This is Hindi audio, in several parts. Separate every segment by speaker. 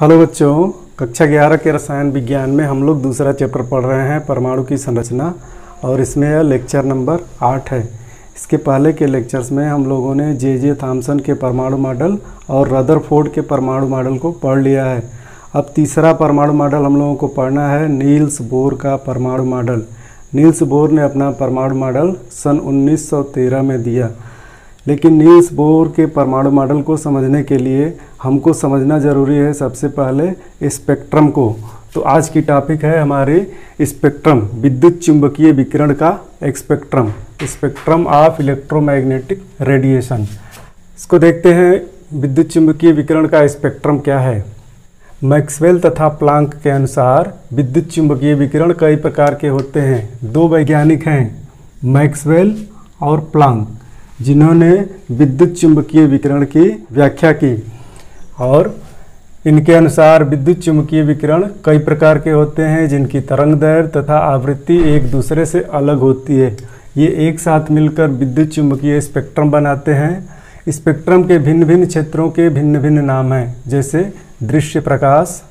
Speaker 1: हेलो बच्चों, कक्षा 11 के रसायन विज्ञान में हम लोग दूसरा चैप्टर पढ़ रहे हैं परमाणु की संरचना, और इसमें यह लेक्चर नंबर 8 है। इसके पहले के लेक्चर्स में हम लोगों ने जे थॉम्सन के परमाणु मॉडल और रदरफोर्ड के परमाणु मॉडल को पढ़ लिया है। अब तीसरा परमाणु मॉडल हम लोगों को पढ़ना है नील्स बोर का परमाणु मॉडल। नील्स बोर ने अपना परमाणु मॉडल सन 1913 में दिया, लेकिन नील्स बोर के परमाणु मॉडल को समझने के लिए हमको समझना ज़रूरी है सबसे पहले स्पेक्ट्रम को। तो आज की टॉपिक है हमारी स्पेक्ट्रम, विद्युत चुंबकीय विकिरण का spectrum, spectrum of electromagnetic radiation. इसको देखते हैं, विद्युत चुंबकीय विकिरण का स्पेक्ट्रम क्या है। मैक्सवेल तथा प्लांक के अनुसार विद्युत चुंबकीय विकिरण कई प्रकार के होते हैं। दो वैज्ञानिक हैं, मैक्सवेल और प्लांक, जिन्होंने विद्युत चुंबकीय विकिरण की व्याख्या की, और इनके अनुसार विद्युत चुंबकीय विकिरण कई प्रकार के होते हैं जिनकी तरंगदैर्घ्य तथा आवृत्ति एक दूसरे से अलग होती है। ये एक साथ मिलकर विद्युत चुंबकीय स्पेक्ट्रम बनाते हैं। स्पेक्ट्रम के भिन्न भिन्न क्षेत्रों के भिन्न भिन्न नाम हैं, जैसे दृश्य प्रकाश,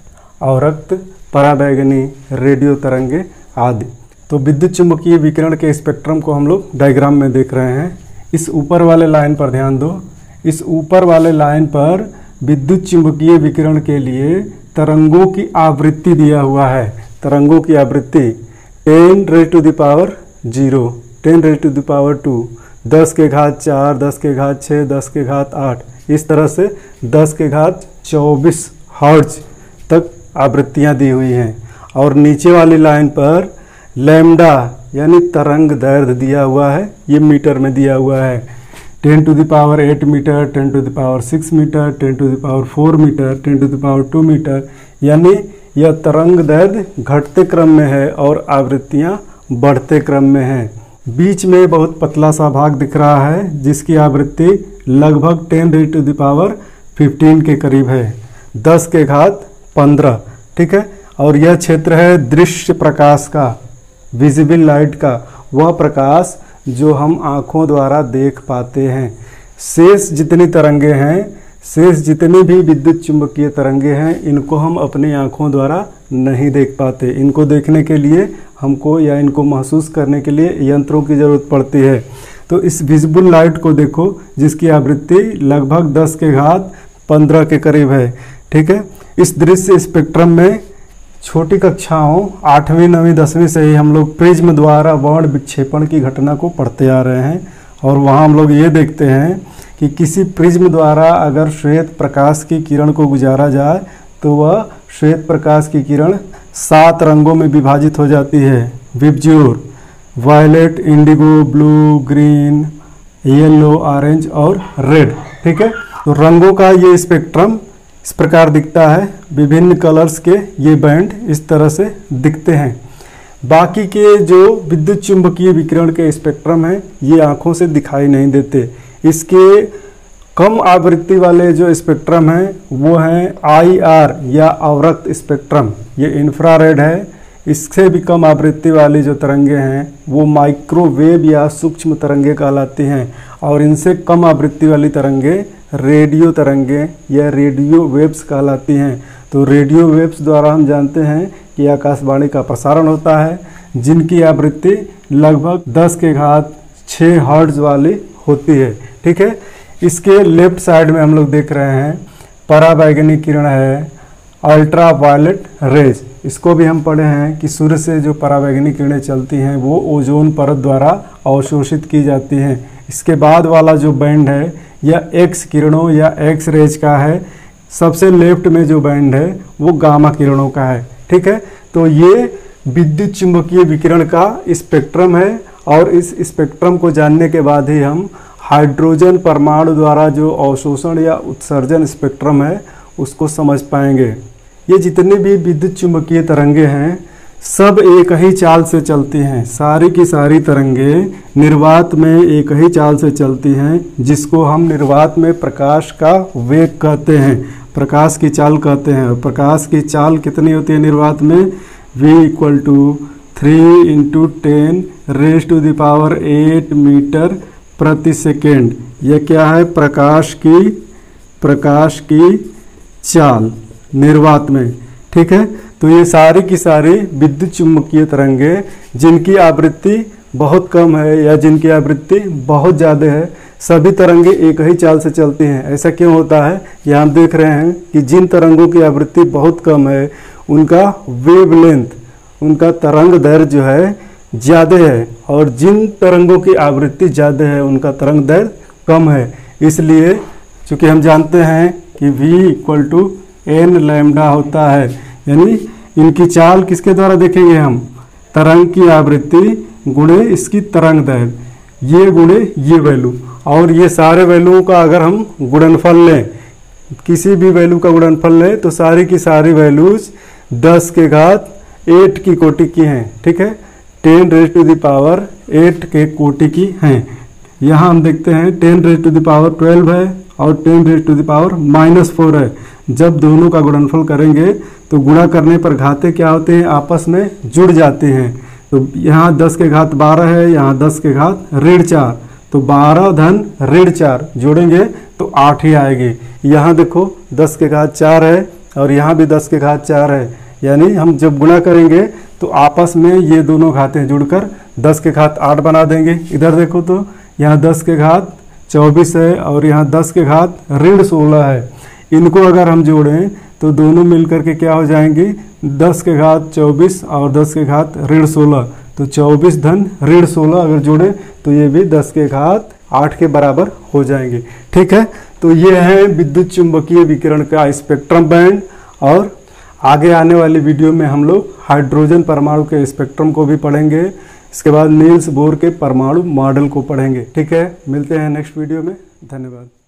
Speaker 1: अवरक्त, पराबैंगनी, रेडियो तरंगे आदि। तो विद्युत चुंबकीय विकिरण के स्पेक्ट्रम को हम लोग डायग्राम में देख रहे हैं। इस ऊपर वाले लाइन पर ध्यान दो। इस ऊपर वाले लाइन पर विद्युत चुंबकीय विकिरण के लिए तरंगों की आवृत्ति दिया हुआ है। तरंगों की आवृत्ति 10⁻⁴, 10⁻², 10 के घात 4, 10 के घात 6, 10 के घात 8, इस तरह से 10 के घात 24 हर्ट्ज तक आवृत्तियां दी हुई हैं। और नीचे वाली लाइन पर लैम्डा यानी तरंग दैर्घ्य दिया हुआ है, ये मीटर में दिया हुआ है। 10⁸ मीटर, 10⁶ मीटर, 10⁴ मीटर, 10⁻² मीटर, यानी यह तरंग दैर्घ्य घटते क्रम में है और आवृत्तियां बढ़ते क्रम में हैं। बीच में बहुत पतला सा भाग दिख रहा है जिसकी आवृत्ति लगभग 10⁻15 के करीब है, 10 के घात 15, ठीक है। और यह क्षेत्र है दृश्य प्रकाश का, विजिबल लाइट का, वह प्रकाश जो हम आँखों द्वारा देख पाते हैं। शेष जितनी तरंगे हैं, शेष जितनी भी विद्युत चुंबकीय तरंगे हैं, इनको हम अपनी आँखों द्वारा नहीं देख पाते। इनको देखने के लिए हमको या इनको महसूस करने के लिए यंत्रों की ज़रूरत पड़ती है। तो इस विजिबल लाइट को देखो, जिसकी आवृत्ति लगभग 10 के घात 15 के करीब है, ठीक है। इस दृश्य स्पेक्ट्रम में छोटी कक्षाओं 8वीं 9वीं 10वीं से ही हम लोग प्रिज्म द्वारा वर्ण विक्षेपण की घटना को पढ़ते आ रहे हैं, और वहाँ हम लोग ये देखते हैं कि किसी प्रिज्म द्वारा अगर श्वेत प्रकाश की किरण को गुजारा जाए तो वह श्वेत प्रकाश की किरण 7 रंगों में विभाजित हो जाती है। VIBGYOR, violet, indigo, blue, green, yellow, orange और रेड, ठीक है। तो रंगों का ये स्पेक्ट्रम इस प्रकार दिखता है। विभिन्न कलर्स के ये बैंड इस तरह से दिखते हैं। बाकी के जो विद्युत चुंबकीय विकिरण के स्पेक्ट्रम हैं, ये आँखों से दिखाई नहीं देते। इसके कम आवृत्ति वाले जो स्पेक्ट्रम हैं वो हैं IR या अवरक्त स्पेक्ट्रम, ये इंफ्रारेड है। इससे भी कम आवृत्ति वाली जो तरंगे हैं वो माइक्रोवेव या सूक्ष्म तरंगे कहलाती हैं, और इनसे कम आवृत्ति वाली तरंगे रेडियो तरंगे या रेडियो वेव्स कहलाती हैं। तो रेडियो वेव्स द्वारा हम जानते हैं कि आकाशवाणी का प्रसारण होता है, जिनकी आवृत्ति लगभग 10 के घात 6 हर्ट्ज वाली होती है, ठीक है। इसके लेफ्ट साइड में हम लोग देख रहे हैं पराबैंगनी किरण है, अल्ट्रा वायलेट रेज। इसको भी हम पढ़े हैं कि सूर्य से जो पराबैंगनी किरणें चलती हैं वो ओजोन परत द्वारा अवशोषित की जाती हैं। इसके बाद वाला जो बैंड है यह एक्स किरणों या एक्स रेज का है। सबसे लेफ्ट में जो बैंड है वो गामा किरणों का है, ठीक है। तो ये विद्युत चुंबकीय विकिरण का स्पेक्ट्रम है, और इस स्पेक्ट्रम को जानने के बाद ही हम हाइड्रोजन परमाणु द्वारा जो अवशोषण या उत्सर्जन स्पेक्ट्रम है उसको समझ पाएंगे। ये जितनी भी विद्युत चुंबकीय तरंगे हैं सब एक ही चाल से चलती हैं। सारी की सारी तरंगे निर्वात में एक ही चाल से चलती हैं, जिसको हम निर्वात में प्रकाश का वेग कहते हैं, प्रकाश की चाल कहते हैं। प्रकाश की चाल कितनी होती है निर्वात में? V = 3 × 10⁸ मीटर प्रति सेकेंड। यह क्या है? प्रकाश की चाल, निर्वात में। ठीक है, तो ये सारी की सारी विद्युत चुम्बकीय तरंगे जिनकी आवृत्ति बहुत कम है या जिनकी आवृत्ति बहुत ज़्यादा है, सभी तरंगे एक ही चाल से चलती हैं। ऐसा क्यों होता है? यहाँ हम देख रहे हैं कि जिन तरंगों की आवृत्ति बहुत कम है उनका वेवलेंथ, उनका तरंग दैर्घ्य जो है ज़्यादा है, और जिन तरंगों की आवृत्ति ज़्यादा है उनका तरंग दैर्घ्य कम है। इसलिए चूँकि हम जानते हैं कि v = n लैम्डा होता है, यानी इनकी चाल किसके द्वारा देखेंगे हम? तरंग की आवृत्ति गुणे इसकी तरंग दैर्घ्य, ये गुणे ये वैल्यू, और ये सारे वैल्यूओं का अगर हम गुणनफल लें, किसी भी वैल्यू का गुणनफल लें तो सारी की सारी वैल्यूज 10⁸ की कोटि की हैं। ठीक है, 10⁸ के कोटि की हैं। यहाँ हम देखते हैं 10⁻12 है और 10⁻⁻4 है। जब दोनों का गुणनफल करेंगे तो गुणा करने पर घाते क्या होते हैं? आपस में जुड़ जाते हैं। तो यहाँ 10⁻12 है, यहाँ 10⁻4, तो 12 धन ऋण 4 जोड़ेंगे तो 8 ही आएगी। यहाँ देखो 10⁻4 है और यहाँ भी 10⁻4 है, यानी हम जब गुणा करेंगे तो आपस में ये दोनों घातें जुड़कर 10⁸8 बना देंगे। इधर देखो तो यहाँ 10⁻24 है और यहाँ 10⁻16 है। इनको अगर हम जोड़ें तो दोनों मिलकर के क्या हो जाएंगे? 10⁻24 और 10⁻16, तो 24 धन ऋण 16 अगर जोड़ें तो ये भी 10⁸8 के बराबर हो जाएंगे। ठीक है, तो ये है विद्युत चुंबकीय विकिरण का स्पेक्ट्रम बैंड, और आगे आने वाली वीडियो में हम लोग हाइड्रोजन परमाणु के स्पेक्ट्रम को भी पढ़ेंगे। इसके बाद नील्स बोर के परमाणु मॉडल को पढ़ेंगे। ठीक है, मिलते हैं नेक्स्ट वीडियो में। धन्यवाद।